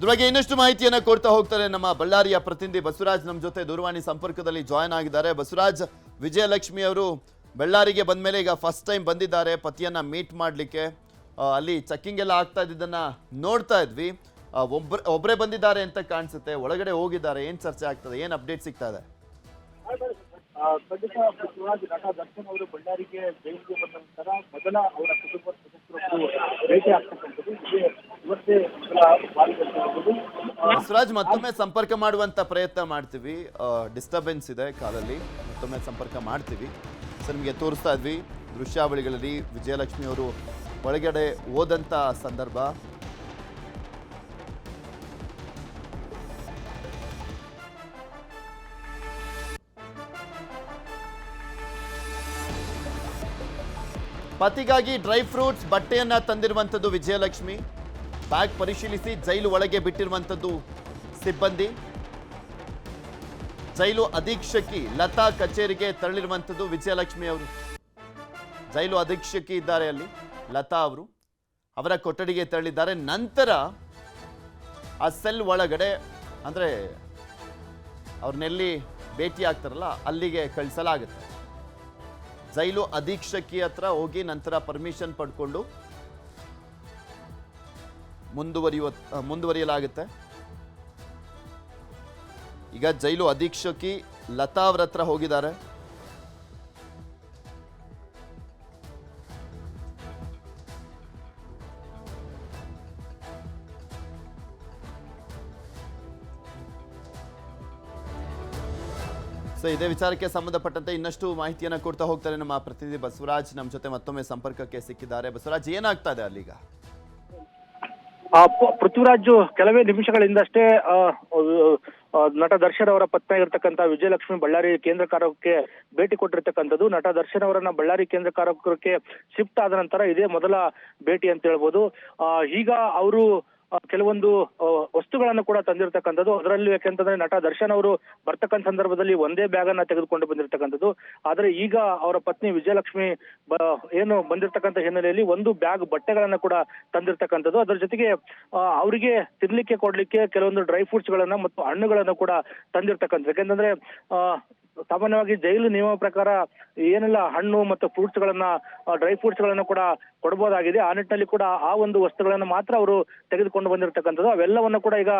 ಇದ್ರ ಬಗ್ಗೆ ಇನ್ನಷ್ಟು ಮಾಹಿತಿಯನ್ನ ಕೊಡ್ತಾ ಹೋಗ್ತಾರೆ ನಮ್ಮ ಬಳ್ಳಾರಿಯ ಪ್ರತಿನಿಧಿ ಬಸವರಾಜ್ ನಮ್ಮ ಜೊತೆ ದೂರವಾಣಿ ಸಂಪರ್ಕದಲ್ಲಿ ಜಾಯ್ನ್ ಆಗಿದ್ದಾರೆ. ಬಸವರಾಜ್, ವಿಜಯಲಕ್ಷ್ಮಿ ಅವರು ಬಳ್ಳಾರಿಗೆ ಬಂದ ಮೇಲೆ ಈಗ ಫಸ್ಟ್ ಟೈಮ್ ಬಂದಿದ್ದಾರೆ ಪತಿಯನ್ನ ಮೀಟ್ ಮಾಡಲಿಕ್ಕೆ. ಅಲ್ಲಿ ಚೆಕ್ಕಿಂಗ್ ಎಲ್ಲ ಆಗ್ತಾ ಇದ್ದನ್ನ ನೋಡ್ತಾ ಇದ್ವಿ. ಒಬ್ಬರೇ ಬಂದಿದ್ದಾರೆ ಅಂತ ಕಾಣಿಸುತ್ತೆ, ಒಳಗಡೆ ಹೋಗಿದ್ದಾರೆ. ಏನ್ ಚರ್ಚೆ ಆಗ್ತದೆ, ಏನ್ ಅಪ್ಡೇಟ್ ಸಿಗ್ತಾ ಇದೆ? ಖಂಡಿತ ಶಿವರಾಜ್, ನಟ ದರ್ಶನ್ ಅವರು ಬಳ್ಳಾರಿಗೆ ಜೈಲಿಗೆ ಬಂದ ನಂತರ ಮೊದಲ ಅವರ ಕುಟುಂಬ ಸದಸ್ಯರು ಭೇಟಿ ಆಗ್ತಕ್ಕಂಥದ್ದು ಇವತ್ತೇ ಬಸವರಾಜ್, ಮತ್ತೊಮ್ಮೆ ಸಂಪರ್ಕ ಮಾಡುವಂತ ಪ್ರಯತ್ನ ಮಾಡ್ತೀವಿ. ಡಿಸ್ಟರ್ಬೆನ್ಸ್ ಇದೆ ಕಾಲಲ್ಲಿ, ಮತ್ತೊಮ್ಮೆ ಸಂಪರ್ಕ ಮಾಡ್ತೀವಿ. ಸರ್, ನಿಮಗೆ ತೋರಿಸ್ತಾ ಇದ್ವಿ ದೃಶ್ಯಾವಳಿಗಳಲ್ಲಿ ವಿಜಯಲಕ್ಷ್ಮಿ ಅವರು ಒಳಗಡೆ ಹೋದಂತ ಸಂದರ್ಭ. ಪತಿಗಾಗಿ ಡ್ರೈ ಫ್ರೂಟ್ಸ್ ಬಟ್ಟೆಯನ್ನ ತಂದಿರುವಂಥದ್ದು ವಿಜಯಲಕ್ಷ್ಮಿ. ಬ್ಯಾಗ್ ಪರಿಶೀಲಿಸಿ ಜೈಲು ಒಳಗೆ ಬಿಟ್ಟಿರುವಂಥದ್ದು ಸಿಬ್ಬಂದಿ. ಜೈಲು ಅಧೀಕ್ಷಕಿ ಲತಾ ಕಚೇರಿಗೆ ತೆರಳಿರುವಂಥದ್ದು ವಿಜಯಲಕ್ಷ್ಮಿ ಅವರು. ಜೈಲು ಅಧೀಕ್ಷಕಿ ಇದ್ದಾರೆ ಅಲ್ಲಿ ಲತಾ ಅವರು, ಅವರ ಕೊಠಡಿಗೆ ತೆರಳಿದ್ದಾರೆ. ನಂತರ ಆ ಸೆಲ್ ಒಳಗಡೆ, ಅಂದರೆ ಅವ್ರನ್ನೆಲ್ಲಿ ಭೇಟಿ ಆಗ್ತಾರಲ್ಲ ಅಲ್ಲಿಗೆ ಕಳಿಸಲಾಗುತ್ತೆ. ಜೈಲು ಅಧೀಕ್ಷಕಿ ಹತ್ರ ಹೋಗಿ ನಂತರ ಪರ್ಮಿಷನ್ ಪಡ್ಕೊಂಡು ಮುಂದುವರಿಯಲಾಗುತ್ತೆ. ಈಗ ಜೈಲು ಅಧೀಕ್ಷಕಿ ಲತಾ ಅವರ ಹತ್ರ ಹೋಗಿದ್ದಾರೆ. ಸೊ ಇದೇ ವಿಚಾರಕ್ಕೆ ಸಂಬಂಧಪಟ್ಟಂತೆ ಇನ್ನಷ್ಟು ಮಾಹಿತಿಯನ್ನು ಕೊಡ್ತಾ ಹೋಗ್ತಾರೆ ನಮ್ಮ ಪ್ರತಿನಿಧಿ ಬಸವರಾಜ್. ನಮ್ಮ ಜೊತೆ ಮತ್ತೊಮ್ಮೆ ಸಂಪರ್ಕಕ್ಕೆ ಸಿಕ್ಕಿದ್ದಾರೆ. ಬಸವರಾಜ್, ಏನಾಗ್ತಾ ಇದೆ ಅಲ್ಲೀಗ? ಪೃಥ್ವಿರಾಜ್, ಕೆಲವೇ ನಿಮಿಷಗಳಿಂದಷ್ಟೇ ನಟ ದರ್ಶನ್ ಅವರ ಪತ್ನಿ ಆಗಿರ್ತಕ್ಕಂಥ ವಿಜಯಲಕ್ಷ್ಮಿ ಬಳ್ಳಾರಿ ಕೇಂದ್ರ ಕಾರಾಗೃಹಕ್ಕೆ ಭೇಟಿ ಕೊಟ್ಟಿರ್ತಕ್ಕಂಥದ್ದು. ನಟ ದರ್ಶನ್ ಅವರನ್ನ ಬಳ್ಳಾರಿ ಕೇಂದ್ರ ಕಾರಾಗೃಹಕ್ಕೆ ಶಿಫ್ಟ್ ಆದ ನಂತರ ಇದೇ ಮೊದಲ ಭೇಟಿ ಅಂತ ಹೇಳ್ಬೋದು. ಈಗ ಅವರು ಕೆಲವೊಂದು ವಸ್ತುಗಳನ್ನು ಕೂಡ ತಂದಿರತಕ್ಕಂಥದ್ದು. ಅದರಲ್ಲಿ ಯಾಕೆಂತಂದ್ರೆ ನಟ ದರ್ಶನ್ ಅವರು ಬರ್ತಕ್ಕಂಥ ಸಂದರ್ಭದಲ್ಲಿ ಒಂದೇ ಬ್ಯಾಗ್ ಅನ್ನ ತೆಗೆದುಕೊಂಡು ಬಂದಿರತಕ್ಕಂಥದ್ದು. ಆದ್ರೆ ಈಗ ಅವರ ಪತ್ನಿ ವಿಜಯಲಕ್ಷ್ಮಿ ಏನು ಬಂದಿರತಕ್ಕಂಥ ಹಿನ್ನೆಲೆಯಲ್ಲಿ ಒಂದು ಬ್ಯಾಗ್ ಬಟ್ಟೆಗಳನ್ನ ಕೂಡ ತಂದಿರತಕ್ಕಂಥದ್ದು. ಅದರ ಜೊತೆಗೆ ಅವರಿಗೆ ತಿನ್ಲಿಕ್ಕೆ ಕೊಡ್ಲಿಕ್ಕೆ ಕೆಲವೊಂದು ಡ್ರೈ ಫ್ರೂಟ್ಸ್ ಗಳನ್ನ ಮತ್ತು ಹಣ್ಣುಗಳನ್ನ ಕೂಡ ತಂದಿರತಕ್ಕಂಥದ್ದು. ಯಾಕೆಂತಂದ್ರೆ ಸಾಮಾನ್ಯವಾಗಿ ಜೈಲು ನಿಯಮ ಪ್ರಕಾರ ಏನೆಲ್ಲ ಹಣ್ಣು ಮತ್ತು ಫ್ರೂಟ್ಸ್ ಗಳನ್ನ ಡ್ರೈ ಫ್ರೂಟ್ಸ್ ಗಳನ್ನ ಕೂಡ ಕೊಡಬಹುದಾಗಿದೆ. ಆ ನಿಟ್ಟಿನಲ್ಲಿ ಕೂಡ ಆ ಒಂದು ವಸ್ತುಗಳನ್ನ ಮಾತ್ರ ಅವರು ತೆಗೆದುಕೊಂಡು ಬಂದಿರತಕ್ಕಂಥದ್ದು. ಅವೆಲ್ಲವನ್ನ ಕೂಡ ಈಗ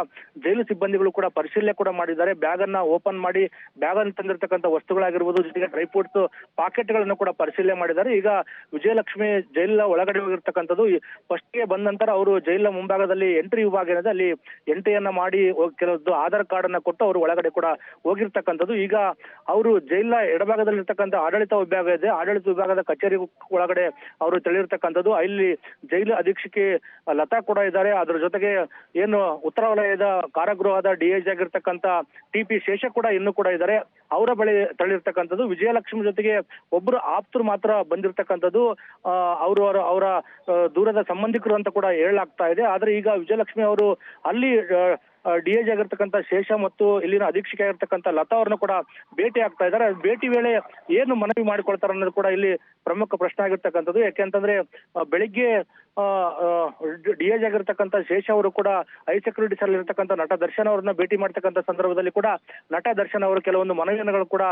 ಜೈಲು ಸಿಬ್ಬಂದಿಗಳು ಕೂಡ ಪರಿಶೀಲನೆ ಕೂಡ ಮಾಡಿದ್ದಾರೆ. ಬ್ಯಾಗ್ ಅನ್ನ ಓಪನ್ ಮಾಡಿ ಬ್ಯಾಗ್ ಅನ್ನು ತಂದಿರತಕ್ಕಂಥ ವಸ್ತುಗಳಾಗಿರ್ಬೋದು, ಜೊತೆಗೆ ಡ್ರೈ ಫ್ರೂಟ್ಸ್ ಪಾಕೆಟ್ ಗಳನ್ನ ಕೂಡ ಪರಿಶೀಲನೆ ಮಾಡಿದ್ದಾರೆ. ಈಗ ವಿಜಯಲಕ್ಷ್ಮಿ ಜೈಲಿನ ಒಳಗಡೆ ಹೋಗಿರ್ತಕ್ಕಂಥದ್ದು. ಫಸ್ಟ್ ಗೆ ಬಂದ ನಂತರ ಅವರು ಜೈಲಿನ ಮುಂಭಾಗದಲ್ಲಿ ಎಂಟ್ರಿ ವಿಭಾಗ ಏನಿದೆ ಅಲ್ಲಿ ಎಂಟ್ರಿಯನ್ನ ಮಾಡಿ ಕೆಲವೊಂದು ಆಧಾರ್ ಕಾರ್ಡ್ ಅನ್ನ ಕೊಟ್ಟು ಅವರು ಒಳಗಡೆ ಕೂಡ ಹೋಗಿರ್ತಕ್ಕಂಥದ್ದು. ಈಗ ಅವರು ಜೈಲಿನ ಎಡಭಾಗದಲ್ಲಿರ್ತಕ್ಕಂಥ ಆಡಳಿತ ವಿಭಾಗ ಇದೆ, ಆಡಳಿತ ವಿಭಾಗದ ಕಚೇರಿ ಒಳಗಡೆ ಅವರು ತೆರಳಿರ್ತಕ್ಕಂಥದ್ದು. ಇಲ್ಲಿ ಜೈಲು ಅಧೀಕ್ಷಕಿ ಲತಾ ಕೂಡ ಇದ್ದಾರೆ. ಅದರ ಜೊತೆಗೆ ಏನು ಉತ್ತರ ವಲಯದ ಕಾರಾಗೃಹದ DIG ಆಗಿರ್ತಕ್ಕಂಥ TP ಶೇಷ ಕೂಡ ಇನ್ನೂ ಕೂಡ ಇದ್ದಾರೆ. ಅವರ ಬಳಿ ತೆರಳಿರ್ತಕ್ಕಂಥದ್ದು. ವಿಜಯಲಕ್ಷ್ಮಿ ಜೊತೆಗೆ ಒಬ್ಬರು ಆಪ್ತರು ಮಾತ್ರ ಬಂದಿರತಕ್ಕಂಥದ್ದು. ಅವರ ದೂರದ ಸಂಬಂಧಿಕರು ಅಂತ ಕೂಡ ಹೇಳಲಾಗ್ತಾ ಇದೆ. ಆದ್ರೆ ಈಗ ವಿಜಯಲಕ್ಷ್ಮಿ ಅವರು ಅಲ್ಲಿ DIG ಆಗಿರ್ತಕ್ಕಂಥ ಶೇಷ ಮತ್ತು ಇಲ್ಲಿನ ಅಧೀಕ್ಷಕ ಆಗಿರ್ತಕ್ಕಂಥ ಲತಾ ಅವ್ರನ್ನ ಕೂಡ ಭೇಟಿ ಆಗ್ತಾ ಇದ್ದಾರೆ. ಭೇಟಿ ವೇಳೆ ಏನು ಮನವಿ ಮಾಡಿಕೊಳ್ತಾರೆ ಅನ್ನೋದು ಕೂಡ ಇಲ್ಲಿ ಪ್ರಮುಖ ಪ್ರಶ್ನೆ ಆಗಿರ್ತಕ್ಕಂಥದ್ದು. ಯಾಕೆಂತಂದ್ರೆ ಬೆಳಿಗ್ಗೆ DIG ಆಗಿರ್ತಕ್ಕಂಥ ಶೇಷ ಅವರು ಕೂಡ ಹೈ ಸೆಕ್ಯೂರಿಟಿ ಸೆಲ್ ಇರ್ತಕ್ಕಂಥ ನಟ ದರ್ಶನ್ ಅವರನ್ನ ಭೇಟಿ ಮಾಡ್ತಕ್ಕಂಥ ಸಂದರ್ಭದಲ್ಲಿ ಕೂಡ ನಟ ದರ್ಶನ್ ಅವರು ಕೆಲವೊಂದು ಮನವಿಗಳು ಕೂಡ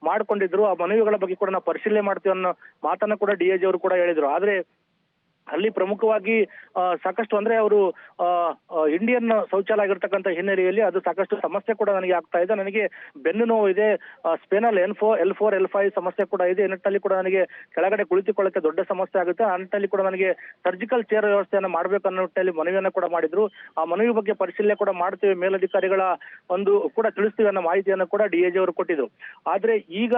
ಮಾಡ್ಕೊಂಡಿದ್ರು. ಆ ಮನವಿಗಳ ಬಗ್ಗೆ ಕೂಡ ನಾವು ಪರಿಶೀಲನೆ ಮಾಡ್ತೀವಿ ಅನ್ನೋ ಮಾತನ್ನ ಕೂಡ DIG ಅವರು ಕೂಡ ಹೇಳಿದ್ರು. ಆದ್ರೆ ಅಲ್ಲಿ ಪ್ರಮುಖವಾಗಿ ಸಾಕಷ್ಟು ಅಂದ್ರೆ ಅವರು ಇಂಡಿಯನ್ ಶೌಚಾಲಯ ಆಗಿರ್ತಕ್ಕಂಥ ಹಿನ್ನೆಲೆಯಲ್ಲಿ ಅದು ಸಾಕಷ್ಟು ಸಮಸ್ಯೆ ಕೂಡ ನನಗೆ ಆಗ್ತಾ ಇದೆ. ನನಗೆ ಬೆನ್ನು ನೋವು ಇದೆ, ಸ್ಪೇನಲ್ L4 L5 ಸಮಸ್ಯೆ ಕೂಡ ಇದೆ. ಈ ನಿಟ್ಟಿನಲ್ಲಿ ಕೂಡ ನನಗೆ ಕೆಳಗಡೆ ಕುಳಿತುಕೊಳ್ಳಕ್ಕೆ ದೊಡ್ಡ ಸಮಸ್ಯೆ ಆಗುತ್ತೆ. ಆ ನಿಟ್ಟಿನಲ್ಲಿ ಕೂಡ ನನಗೆ ಸರ್ಜಿಕಲ್ ಚೇರ್ ವ್ಯವಸ್ಥೆಯನ್ನು ಮಾಡ್ಬೇಕು ಅನ್ನೋ ನಿಟ್ಟಿನಲ್ಲಿ ಮನವಿಯನ್ನ ಕೂಡ ಮಾಡಿದ್ರು. ಆ ಮನವಿ ಬಗ್ಗೆ ಪರಿಶೀಲನೆ ಕೂಡ ಮಾಡ್ತೀವಿ, ಮೇಲಧಿಕಾರಿಗಳ ಒಂದು ಕೂಡ ತಿಳಿಸ್ತೀವಿ ಅನ್ನೋ ಮಾಹಿತಿಯನ್ನು ಕೂಡ DIG ಅವರು ಕೊಟ್ಟಿದ್ರು. ಆದ್ರೆ ಈಗ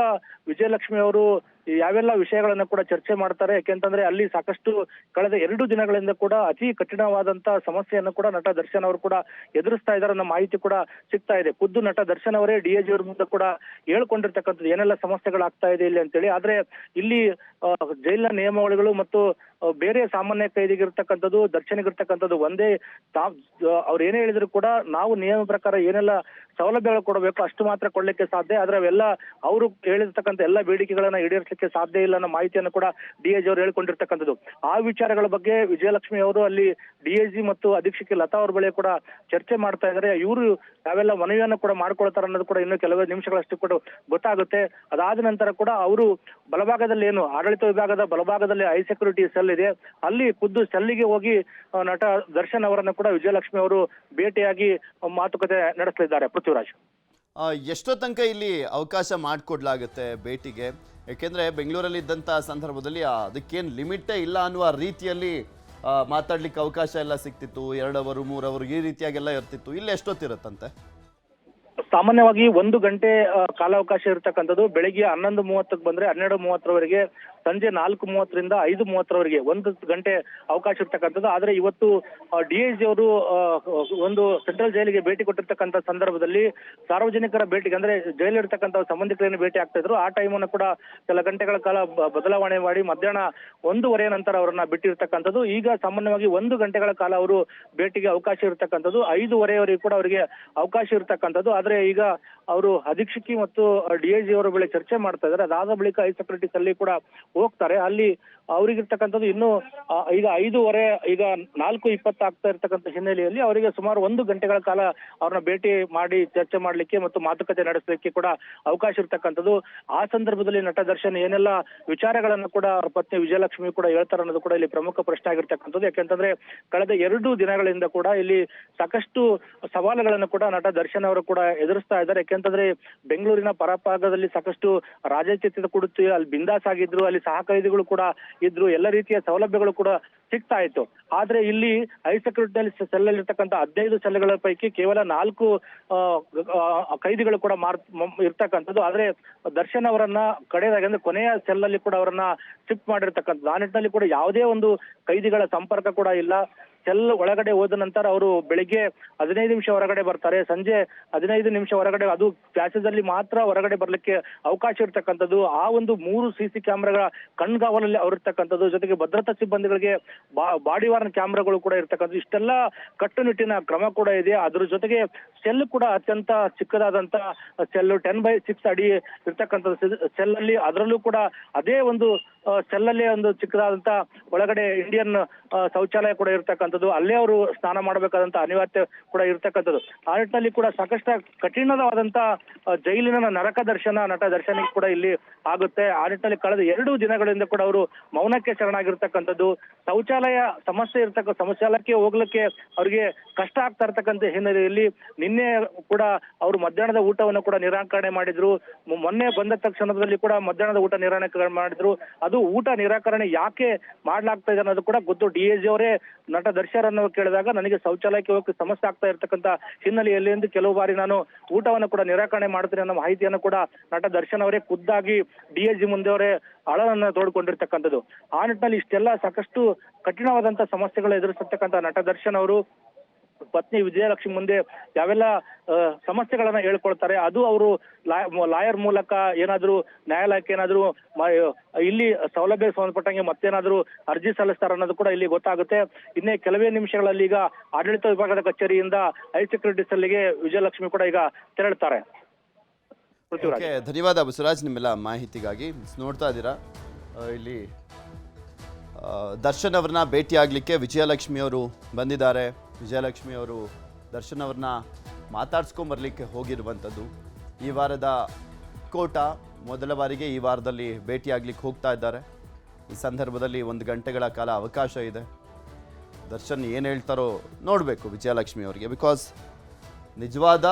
ವಿಜಯಲಕ್ಷ್ಮಿ ಅವರು ಯಾವೆಲ್ಲ ವಿಷಯಗಳನ್ನ ಕೂಡ ಚರ್ಚೆ ಮಾಡ್ತಾರೆ. ಯಾಕೆಂತಂದ್ರೆ ಅಲ್ಲಿ ಸಾಕಷ್ಟು ಕಳೆದ 2 ದಿನಗಳಿಂದ ಕೂಡ ಅತಿ ಕಠಿಣವಾದಂತ ಸಮಸ್ಯೆಯನ್ನು ಕೂಡ ನಟ ದರ್ಶನ್ ಅವರು ಕೂಡ ಎದುರಿಸ್ತಾ ಇದ್ದಾರೆ ಅನ್ನೋ ಮಾಹಿತಿ ಕೂಡ ಸಿಗ್ತಾ ಇದೆ. ಖುದ್ದು ನಟ ದರ್ಶನ್ ಅವರೇ DIG ಅವ್ರ ಮುಂದೆ ಕೂಡ ಹೇಳ್ಕೊಂಡಿರ್ತಕ್ಕಂಥದ್ದು ಏನೆಲ್ಲ ಸಮಸ್ಯೆಗಳಾಗ್ತಾ ಇದೆ ಇಲ್ಲಿ ಅಂತೇಳಿ. ಆದ್ರೆ ಇಲ್ಲಿ ಜೈಲಿನ ನಿಯಮಾವಳಿಗಳು ಮತ್ತು ಬೇರೆ ಸಾಮಾನ್ಯ ಕೈದಿಗಿರ್ತಕ್ಕಂಥದ್ದು ದರ್ಶನಿಗಿರ್ತಕ್ಕಂಥದ್ದು ಒಂದೇ. ಅವ್ರು ಏನೇ ಹೇಳಿದ್ರು ಕೂಡ ನಾವು ನಿಯಮ ಪ್ರಕಾರ ಏನೆಲ್ಲ ಸೌಲಭ್ಯಗಳು ಕೊಡಬೇಕು ಅಷ್ಟು ಮಾತ್ರ ಕೊಡ್ಲಿಕ್ಕೆ ಸಾಧ್ಯ. ಆದ್ರೆ ಅವೆಲ್ಲ ಅವರು ಹೇಳಿರ್ತಕ್ಕಂಥ ಎಲ್ಲ ಬೇಡಿಕೆಗಳನ್ನ ಈಡೇರಿಸಲಿಕ್ಕೆ ಸಾಧ್ಯ ಇಲ್ಲ ಅನ್ನೋ ಮಾಹಿತಿಯನ್ನು ಕೂಡ ಡಿಐಜಿ ಅವರು ಹೇಳ್ಕೊಂಡಿರ್ತಕ್ಕಂಥದ್ದು. ಆ ವಿಚಾರಗಳ ಬಗ್ಗೆ ವಿಜಯಲಕ್ಷ್ಮಿ ಅವರು ಅಲ್ಲಿ ಡಿಐಜಿ ಮತ್ತು ಅಧೀಕ್ಷಕಿ ಲತಾ ಅವ್ರ ಬಳಿ ಕೂಡ ಚರ್ಚೆ ಮಾಡ್ತಾ ಇದ್ದಾರೆ. ಇವರು ಯಾವೆಲ್ಲ ಮನವಿಯನ್ನು ಕೂಡ ಮಾಡ್ಕೊಳ್ತಾರೆ ಅನ್ನೋದು ಕೂಡ ಇನ್ನು ಕೆಲವೇ ನಿಮಿಷಗಳಷ್ಟು ಕೂಡ ಗೊತ್ತಾಗುತ್ತೆ. ಅದಾದ ನಂತರ ಕೂಡ ಅವರು ಬಲಭಾಗದಲ್ಲಿ ಏನು ಆಡಳಿತ ವಿಭಾಗದ ಬಲಭಾಗದಲ್ಲಿ ಹೈ ಸೆಕ್ಯೂರಿಟಿ ಸೆಲ್ ಇದೆ, ಅಲ್ಲಿ ಖುದ್ದು ಸೆಲ್ಲಿಗೆ ಹೋಗಿ ನಟ ದರ್ಶನ್ ಅವರನ್ನು ಕೂಡ ವಿಜಯಲಕ್ಷ್ಮಿ ಅವರು ಭೇಟಿಯಾಗಿ ಮಾತುಕತೆ ನಡೆಸಲಿದ್ದಾರೆ. ಪೃಥ್ವಿರಾಜ್, ಎಷ್ಟೋ ತನಕ ಇಲ್ಲಿ ಅವಕಾಶ ಮಾಡಿಕೊಡ್ಲಾಗುತ್ತೆ ಭೇಟಿಗೆ? ಯಾಕೆಂದರೆ ಬೆಂಗಳೂರಲ್ಲಿ ಇದ್ದಂಥ ಸಂದರ್ಭದಲ್ಲಿ ಅದಕ್ಕೇನು ಲಿಮಿಟೇ ಇಲ್ಲ ಅನ್ನುವ ರೀತಿಯಲ್ಲಿ ಮಾತಾಡ್ಲಿಕ್ಕೆ ಅವಕಾಶ ಎಲ್ಲ ಸಿಗ್ತಿತ್ತು. 2 ಅವರ್ 3 ಅವರ್ ಈ ರೀತಿಯಾಗೆಲ್ಲ ಇರ್ತಿತ್ತು. ಇಲ್ಲಿ ಎಷ್ಟೊತ್ತಿರುತ್ತಂತೆ? ಸಾಮಾನ್ಯವಾಗಿ 1 ಗಂಟೆ ಕಾಲಾವಕಾಶ ಇರತಕ್ಕಂಥದ್ದು. ಬೆಳಿಗ್ಗೆ 11:30 ಬಂದ್ರೆ 12:30ರವರೆಗೆ, ಸಂಜೆ 4:30ರಿಂದ 5:30ರವರೆಗೆ 1 ಗಂಟೆ ಅವಕಾಶ ಇರ್ತಕ್ಕಂಥದ್ದು. ಆದ್ರೆ ಇವತ್ತು ಡಿಐಜಿ ಅವರು ಒಂದು ಸೆಂಟ್ರಲ್ ಜೈಲಿಗೆ ಭೇಟಿ ಕೊಟ್ಟಿರ್ತಕ್ಕಂಥ ಸಂದರ್ಭದಲ್ಲಿ ಸಾರ್ವಜನಿಕರ ಭೇಟಿಗೆ ಅಂದ್ರೆ ಜೈಲಿರ್ತಕ್ಕಂಥ ಸಂಬಂಧಿಕರನ್ನು ಭೇಟಿ ಆಗ್ತಾ ಇದ್ರು. ಆ ಟೈಮನ್ನು ಕೂಡ ಕೆಲ ಗಂಟೆಗಳ ಕಾಲ ಬದಲಾವಣೆ ಮಾಡಿ ಮಧ್ಯಾಹ್ನ 1:15 ನಂತರ ಅವರನ್ನ ಬಿಟ್ಟಿರ್ತಕ್ಕಂಥದ್ದು. ಈಗ ಸಾಮಾನ್ಯವಾಗಿ 1 ಗಂಟೆಗಳ ಕಾಲ ಅವರು ಭೇಟಿಗೆ ಅವಕಾಶ ಇರತಕ್ಕಂಥದ್ದು. 5:15ವರೆಗೂ ಕೂಡ ಅವರಿಗೆ ಅವಕಾಶ ಇರತಕ್ಕಂಥದ್ದು. ಆದ್ರೆ ಈಗ ಅವರು ಅಧೀಕ್ಷಕಿ ಮತ್ತು ಡಿಐಜಿ ಅವರ ಬಳಿ ಚರ್ಚೆ ಮಾಡ್ತಾ ಇದ್ದಾರೆ. ಅದಾದ ಬಳಿಕ ಹೈ ಸೆಕ್ಯೂರಿಟಿ ಅಲ್ಲಿ ಕೂಡ ಹೋಗ್ತಾರೆ. ಅಲ್ಲಿ ಅವರಿಗಿರ್ತಕ್ಕಂಥದ್ದು ಇನ್ನು ಈಗ 5:15 ಈಗ 4:20 ಆಗ್ತಾ ಇರ್ತಕ್ಕಂಥ ಹಿನ್ನೆಲೆಯಲ್ಲಿ ಅವರಿಗೆ ಸುಮಾರು 1 ಗಂಟೆಗಳ ಕಾಲ ಅವ್ರನ್ನ ಭೇಟಿ ಮಾಡಿ ಚರ್ಚೆ ಮಾಡ್ಲಿಕ್ಕೆ ಮತ್ತು ಮಾತುಕತೆ ನಡೆಸಲಿಕ್ಕೆ ಕೂಡ ಅವಕಾಶ ಇರ್ತಕ್ಕಂಥದ್ದು. ಆ ಸಂದರ್ಭದಲ್ಲಿ ನಟ ದರ್ಶನ್ ಏನೆಲ್ಲ ವಿಚಾರಗಳನ್ನು ಕೂಡ ಅವ್ರ ಪತ್ನಿ ವಿಜಯಲಕ್ಷ್ಮಿ ಕೂಡ ಹೇಳ್ತಾರೆ ಅನ್ನೋದು ಕೂಡ ಇಲ್ಲಿ ಪ್ರಮುಖ ಪ್ರಶ್ನೆ ಆಗಿರ್ತಕ್ಕಂಥದ್ದು. ಯಾಕೆಂತಂದ್ರೆ ಕಳೆದ 2 ದಿನಗಳಿಂದ ಕೂಡ ಇಲ್ಲಿ ಸಾಕಷ್ಟು ಸವಾಲುಗಳನ್ನು ಕೂಡ ನಟ ದರ್ಶನ್ ಅವರು ಕೂಡ ಎದುರಿಸ್ತಾ ಇದ್ದಾರೆ. ಯಾಕೆಂತಂದ್ರೆ ಬೆಂಗಳೂರಿನ ಪರಭಾಗದಲ್ಲಿ ಸಾಕಷ್ಟು ರಾಜಕೀಯ ಕೊಡುತ್ತೆ, ಅಲ್ಲಿ ಬಿಂದಾಸ್ ಆಗಿದ್ರು, ಅಲ್ಲಿ ಸಹ ಕೈದಿಗಳು ಕೂಡ ಇದ್ರು, ಎಲ್ಲ ರೀತಿಯ ಸೌಲಭ್ಯಗಳು ಕೂಡ ಸಿಗ್ತಾ ಇತ್ತು. ಆದ್ರೆ ಇಲ್ಲಿ ಹೈ ಸೆಕ್ಯೂರಿಟಿಯಲ್ಲಿ ಸೆಲ್ ಅಲ್ಲಿ ಇರ್ತಕ್ಕಂಥ 15 ಸೆಲ್ಗಳ ಪೈಕಿ ಕೇವಲ 4 ಕೈದಿಗಳು ಕೂಡ ಇರ್ತಕ್ಕಂಥದ್ದು. ಆದ್ರೆ ದರ್ಶನ್ ಅವರನ್ನ ಕಡೆಯದಾಗಿ ಅಂದ್ರೆ ಕೊನೆಯ ಸೆಲ್ ಅಲ್ಲಿ ಕೂಡ ಅವರನ್ನ ಶಿಫ್ಟ್ ಮಾಡಿರ್ತಕ್ಕಂಥದ್ದು. ಆ ನಿಟ್ಟಿನಲ್ಲಿ ಕೂಡ ಯಾವುದೇ ಒಂದು ಕೈದಿಗಳ ಸಂಪರ್ಕ ಕೂಡ ಇಲ್ಲ. ಸೆಲ್ ಒಳಗಡೆ ಹೋದ ನಂತರ ಅವರು ಬೆಳಿಗ್ಗೆ 15 ನಿಮಿಷ ಹೊರಗಡೆ ಬರ್ತಾರೆ, ಸಂಜೆ 15 ನಿಮಿಷ ಹೊರಗಡೆ, ಅದು ಪ್ಯಾಸೇಜ್ ಅಲ್ಲಿ ಮಾತ್ರ ಹೊರಗಡೆ ಬರ್ಲಿಕ್ಕೆ ಅವಕಾಶ ಇರ್ತಕ್ಕಂಥದ್ದು. ಆ ಒಂದು 3 CC ಕ್ಯಾಮೆರಾಗಳ ಕಣ್ಗಾವಲಲ್ಲಿ ಅವರಿರ್ತಕ್ಕಂಥದ್ದು. ಜೊತೆಗೆ ಭದ್ರತಾ ಸಿಬ್ಬಂದಿಗಳಿಗೆ ಬಾಡಿ ವಾರ್ನ್ ಕ್ಯಾಮೆರಾಗಳು ಕೂಡ ಇರ್ತಕ್ಕಂಥದ್ದು. ಇಷ್ಟೆಲ್ಲ ಕಟ್ಟುನಿಟ್ಟಿನ ಕ್ರಮ ಕೂಡ ಇದೆ. ಅದ್ರ ಜೊತೆಗೆ ಸೆಲ್ ಕೂಡ ಅತ್ಯಂತ ಚಿಕ್ಕದಾದಂತ ಸೆಲ್ 10x6 ಅಡಿ ಇರ್ತಕ್ಕಂಥದ್ದು ಸೆಲ್ ಅಲ್ಲಿ, ಅದರಲ್ಲೂ ಕೂಡ ಅದೇ ಒಂದು ಸೆಲ್ ಅಲ್ಲೇ ಒಂದು ಚಿಕ್ಕದಾದಂತ ಒಳಗಡೆ ಇಂಡಿಯನ್ ಶೌಚಾಲಯ ಕೂಡ ಇರ್ತಕ್ಕಂಥದ್ದು. ಅಲ್ಲೇ ಅವರು ಸ್ನಾನ ಮಾಡಬೇಕಾದಂತ ಅನಿವಾರ್ಯತೆ ಕೂಡ ಇರ್ತಕ್ಕಂಥದ್ದು. ಆ ನಿಟ್ಟಿನಲ್ಲಿ ಕೂಡ ಸಾಕಷ್ಟು ಕಠಿಣವಾದಂತ ಜೈಲಿನ ನರಕ ದರ್ಶನ ನಟ ದರ್ಶನಿಗೆ ಕೂಡ ಇಲ್ಲಿ ಆಗುತ್ತೆ. ಆ ನಿಟ್ಟಿನಲ್ಲಿ ಕಳೆದ 2 ದಿನಗಳಿಂದ ಕೂಡ ಅವರು ಮೌನಕ್ಕೆ ಶರಣಾಗಿರ್ತಕ್ಕಂಥದ್ದು. ಶೌಚಾಲಯ ಶೌಚಾಲಯಕ್ಕೆ ಹೋಗ್ಲಿಕ್ಕೆ ಅವ್ರಿಗೆ ಕಷ್ಟ ಆಗ್ತಾ ಇರ್ತಕ್ಕಂಥ ಹಿನ್ನೆಲೆಯಲ್ಲಿ ನಿನ್ನೆ ಕೂಡ ಅವರು ಮಧ್ಯಾಹ್ನದ ಊಟವನ್ನು ಕೂಡ ನಿರಾಕರಣೆ ಮಾಡಿದ್ರು. ಮೊನ್ನೆ ಬಂದ ತಕ್ಷಣದಲ್ಲಿ ಕೂಡ ಮಧ್ಯಾಹ್ನದ ಊಟ ನಿರಾಕರಣೆ ಮಾಡಿದ್ರು. ಅದು ಊಟ ನಿರಾಕರಣೆ ಯಾಕೆ ಮಾಡ್ಲಾಗ್ತಾ ಇದೆ ಅನ್ನೋದು ಕೂಡ ಗೊತ್ತು. ಡಿಐಜಿ ಅವರೇ ನಟ ದರ್ಶನ್ ಅನ್ನು ಕೇಳಿದಾಗ ನನಗೆ ಶೌಚಾಲಯಕ್ಕೆ ಹೋಗಕ್ಕೆ ಸಮಸ್ಯೆ ಆಗ್ತಾ ಇರ್ತಕ್ಕಂಥ ಹಿನ್ನೆಲೆಯಲ್ಲಿ ಎಂದು ಕೆಲವು ಬಾರಿ ನಾನು ಊಟವನ್ನು ಕೂಡ ನಿರಾಕರಣೆ ಮಾಡ್ತೀನಿ ಅನ್ನೋ ಮಾಹಿತಿಯನ್ನು ಕೂಡ ನಟ ದರ್ಶನ್ ಅವರೇ ಖುದ್ದಾಗಿ ಡಿಐಜಿ ಮುಂದೆ ಅವರೇ ಅಳವನ್ನು ತೋಡ್ಕೊಂಡಿರ್ತಕ್ಕಂಥದ್ದು. ಆ ನಿಟ್ಟಿನಲ್ಲಿ ಇಷ್ಟೆಲ್ಲ ಸಾಕಷ್ಟು ಕಠಿಣವಾದಂತ ಸಮಸ್ಯೆಗಳು ಎದುರಿಸಿರ್ತಕ್ಕಂಥ ನಟ ದರ್ಶನ್ ಅವರು ಪತ್ನಿ ವಿಜಯಲಕ್ಷ್ಮಿ ಮುಂದೆ ಯಾವೆಲ್ಲ ಸಮಸ್ಯೆಗಳನ್ನ ಹೇಳ್ಕೊಳ್ತಾರೆ, ಅದು ಅವರು ಲಾಯರ್ ಮೂಲಕ ಏನಾದ್ರು ನ್ಯಾಯಾಲಯಕ್ಕೆ ಏನಾದ್ರು ಇಲ್ಲಿ ಸೌಲಭ್ಯ ಸಂಬಂಧಪಟ್ಟಂಗೆ ಮತ್ತೇನಾದ್ರೂ ಅರ್ಜಿ ಸಲ್ಲಿಸ್ತಾರೆ ಅನ್ನೋದು ಕೂಡ ಇಲ್ಲಿ ಗೊತ್ತಾಗುತ್ತೆ. ಇನ್ನೇ ಕೆಲವೇ ನಿಮಿಷಗಳಲ್ಲಿ ಈಗ ಆಡಳಿತ ವಿಭಾಗದ ಕಚೇರಿಯಿಂದ ಹೈ ಸೆಕ್ಯೂರಿಟಿ ಸೆಲ್ಗೆ ವಿಜಯಲಕ್ಷ್ಮಿ ಕೂಡ ಈಗ ತೆರಳುತ್ತಾರೆ. ಧನ್ಯವಾದ ಬಸವರಾಜ್ ನಿಮ್ಮೆಲ್ಲ ಮಾಹಿತಿಗಾಗಿ. ನೋಡ್ತಾ ಇದ್ದೀರಾ ಇಲ್ಲಿ ದರ್ಶನ್ ಅವ್ರನ್ನ ಭೇಟಿ ಆಗ್ಲಿಕ್ಕೆ ವಿಜಯಲಕ್ಷ್ಮಿ ಅವರು ಬಂದಿದ್ದಾರೆ. ವಿಜಯಲಕ್ಷ್ಮಿ ಅವರು ದರ್ಶನ್ ಅವ್ರನ್ನ ಮಾತಾಡ್ಸ್ಕೊಂಬರ್ಲಿಕ್ಕೆ ಹೋಗಿರುವಂಥದ್ದು. ಈ ವಾರದ ಕೋಟ ಮೊದಲ ಬಾರಿಗೆ ಈ ವಾರದಲ್ಲಿ ಭೇಟಿ ಆಗ್ಲಿಕ್ಕೆ ಹೋಗ್ತಾ ಇದ್ದಾರೆ. ಈ ಸಂದರ್ಭದಲ್ಲಿ 1 ಗಂಟೆಗಳ ಕಾಲ ಅವಕಾಶ ಇದೆ. ದರ್ಶನ್ ಏನು ಹೇಳ್ತಾರೋ ನೋಡಬೇಕು ವಿಜಯಲಕ್ಷ್ಮಿ ಅವರಿಗೆ. ಬಿಕಾಸ್ ನಿಜವಾದ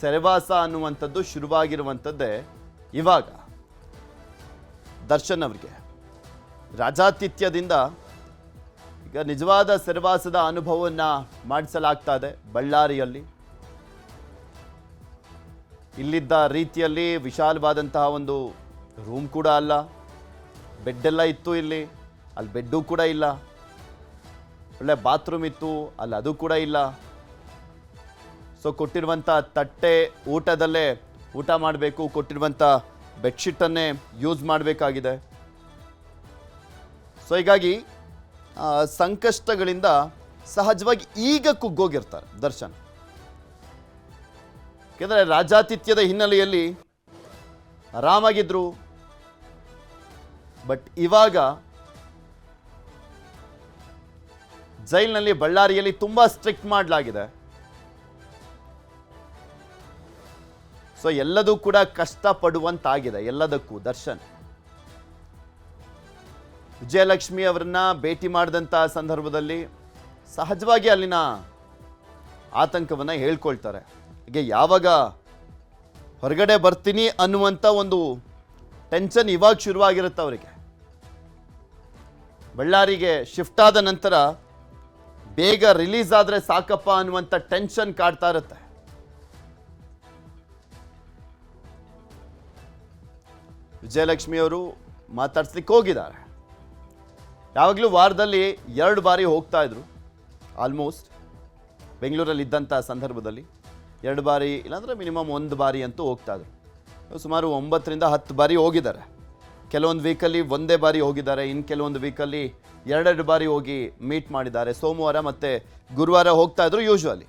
ಸೆರೆವಾಸ ಅನ್ನುವಂಥದ್ದು ಶುರುವಾಗಿರುವಂಥದ್ದೇ ಇವಾಗ. ದರ್ಶನ್ ಅವರಿಗೆ ರಾಜಾತಿಥ್ಯದಿಂದ ಈಗ ನಿಜವಾದ ಸೆರೆವಾಸದ ಅನುಭವವನ್ನು ಮಾಡಿಸಲಾಗ್ತಾ ಇದೆ ಬಳ್ಳಾರಿಯಲ್ಲಿ. ಇಲ್ಲಿದ್ದ ರೀತಿಯಲ್ಲಿ ವಿಶಾಲವಾದಂತಹ ಒಂದು ರೂಮ್ ಕೂಡ ಅಲ್ಲ, ಬೆಡ್ ಎಲ್ಲ ಇತ್ತು ಇಲ್ಲಿ, ಅಲ್ಲಿ ಬೆಡ್ಡು ಕೂಡ ಇಲ್ಲ. ಒಳ್ಳೆ ಬಾತ್ರೂಮ್ ಇತ್ತು, ಅಲ್ಲಿ ಅದು ಕೂಡ ಇಲ್ಲ. ಸೊ ಕೊಟ್ಟಿರುವಂಥ ತಟ್ಟೆ ಊಟದಲ್ಲೇ ಊಟ ಮಾಡಬೇಕು, ಕೊಟ್ಟಿರುವಂಥ ಬೆಡ್ಶೀಟನ್ನೇ ಯೂಸ್ ಮಾಡಬೇಕಾಗಿದೆ. ಸೊ ಹೀಗಾಗಿ ಸಂಕಷ್ಟಗಳಿಂದ ಸಹಜವಾಗಿ ಈಗ ಕುಗ್ಗೋಗಿರ್ತಾರೆ ದರ್ಶನ್. ಯಾಕೆಂದರೆ ರಾಜಾತಿಥ್ಯದ ಹಿನ್ನೆಲೆಯಲ್ಲಿ ಆರಾಮಾಗಿದ್ರು. ಬಟ್ ಇವಾಗ ಜೈಲಿನಲ್ಲಿ ಬಳ್ಳಾರಿಯಲ್ಲಿ ತುಂಬಾ ಸ್ಟ್ರಿಕ್ಟ್ ಮಾಡಲಾಗಿದೆ. ಸೊ ಎಲ್ಲದೂ ಕೂಡ ಕಷ್ಟಪಡುವಂತಾಗಿದೆ ಎಲ್ಲದಕ್ಕೂ. ದರ್ಶನ್ ವಿಜಯಲಕ್ಷ್ಮಿ ಅವರನ್ನ ಭೇಟಿ ಮಾಡಿದಂಥ ಸಂದರ್ಭದಲ್ಲಿ ಸಹಜವಾಗಿ ಅಲ್ಲಿನ ಆತಂಕವನ್ನು ಹೇಳ್ಕೊಳ್ತಾರೆ. ಹೀಗೆ ಯಾವಾಗ ಹೊರಗಡೆ ಬರ್ತೀನಿ ಅನ್ನುವಂಥ ಒಂದು ಟೆನ್ಷನ್ ಇವಾಗ ಶುರುವಾಗಿರುತ್ತೆ ಅವರಿಗೆ. ಬಳ್ಳಾರಿಗೆ ಶಿಫ್ಟ್ ಆದ ನಂತರ ಬೇಗ ರಿಲೀಸ್ ಆದರೆ ಸಾಕಪ್ಪ ಅನ್ನುವಂಥ ಟೆನ್ಷನ್ ಕಾಡ್ತಾ ಇರುತ್ತೆ. ವಿಜಯಲಕ್ಷ್ಮಿ ಅವರು ಮಾತಾಡ್ಸ್ಲಿಕ್ಕೆ ಹೋಗಿದ್ದಾರೆ. ಯಾವಾಗಲೂ ವಾರದಲ್ಲಿ 2 ಬಾರಿ ಹೋಗ್ತಾ ಇದ್ರು. ಆಲ್ಮೋಸ್ಟ್ ಬೆಂಗಳೂರಲ್ಲಿ ಇದ್ದಂಥ ಸಂದರ್ಭದಲ್ಲಿ 2 ಬಾರಿ ಇಲ್ಲಾಂದರೆ ಮಿನಿಮಮ್ 1 ಬಾರಿ ಅಂತೂ ಹೋಗ್ತಾ ಇದ್ರು. ಸುಮಾರು 9 ರಿಂದ 10 ಬಾರಿ ಹೋಗಿದ್ದಾರೆ. ಕೆಲವೊಂದು ವೀಕಲ್ಲಿ 1 ಬಾರಿ ಹೋಗಿದ್ದಾರೆ, ಇನ್ನು ಕೆಲವೊಂದು ವೀಕಲ್ಲಿ 2 ಬಾರಿ ಹೋಗಿ ಮೀಟ್ ಮಾಡಿದ್ದಾರೆ. ಸೋಮವಾರ ಮತ್ತು ಗುರುವಾರ ಹೋಗ್ತಾ ಇದ್ರು ಯೂಶ್ವಲಿ.